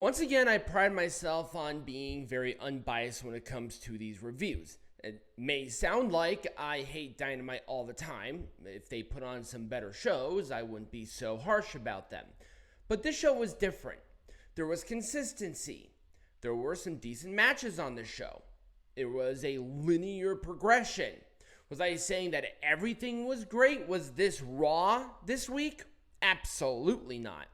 Once again, I pride myself on being very unbiased when it comes to these reviews. It may sound like I hate Dynamite all the time. If they put on some better shows, I wouldn't be so harsh about them. But this show was different. There was consistency. There were some decent matches on this show. It was a linear progression. Was I saying that everything was great? Was this Raw this week? Absolutely not.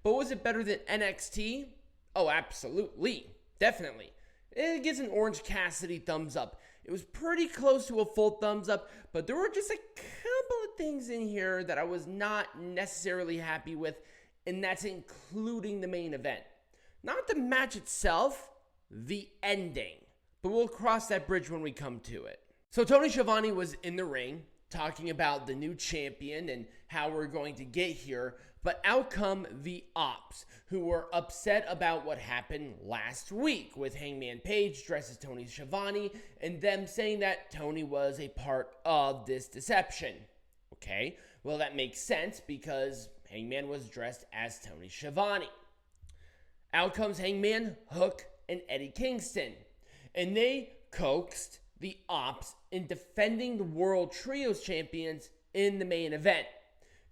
But was it better than NXT? Oh, absolutely. Definitely. It gives an Orange Cassidy thumbs up. It was pretty close to a full thumbs up, but there were just a couple of things in here that I was not necessarily happy with, and that's including the main event. Not the match itself, the ending. But we'll cross that bridge when we come to it. So Tony Schiavone was in the ring talking about the new champion and how we're going to get here, but out come the Opps, who were upset about what happened last week with Hangman Page dressed as Tony Schiavone and them saying that Tony was a part of this deception. Okay, well that makes sense because Hangman was dressed as Tony Schiavone. Out comes Hangman, Hook, and Eddie Kingston, and they coaxed the Opps in defending the World Trios Champions in the main event.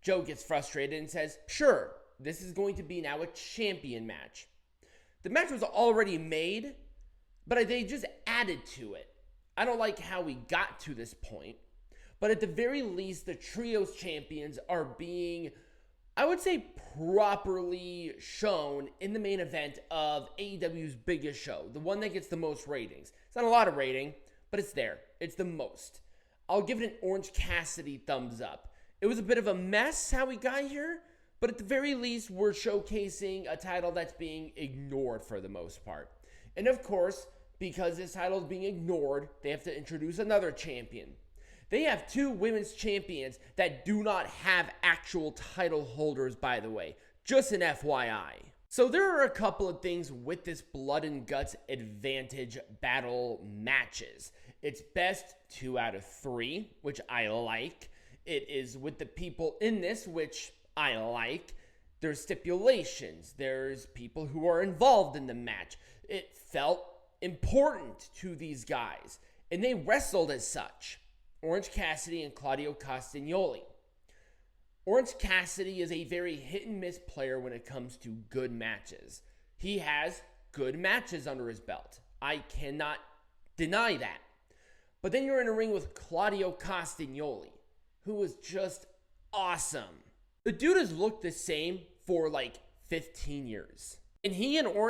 Joe gets frustrated and says, sure, this is going to be now a champion match. The match was already made, but they just added to it. I don't like how we got to this point, but at the very least, the Trios Champions are being, I would say, properly shown in the main event of AEW's biggest show, the one that gets the most ratings. It's not a lot of rating, but it's there. It's the most. I'll give it an Orange Cassidy thumbs up. It was a bit of a mess how we got here, but at the very least, we're showcasing a title that's being ignored for the most part. And of course, because this title is being ignored, they have to introduce another champion. They have two women's champions that do not have actual title holders, by the way. Just an FYI. So there are a couple of things with this Blood and Guts Advantage battle matches. It's best 2 out of 3, which I like. It is with the people in this, which I like. There's stipulations. There's people who are involved in the match. It felt important to these guys, and they wrestled as such. Orange Cassidy and Claudio Castagnoli. Orange Cassidy is a very hit and miss player when it comes to good matches. He has good matches under his belt. I cannot deny that. But then you're in a ring with Claudio Castagnoli, who was just awesome. The dude has looked the same for like 15 years. And he and Orange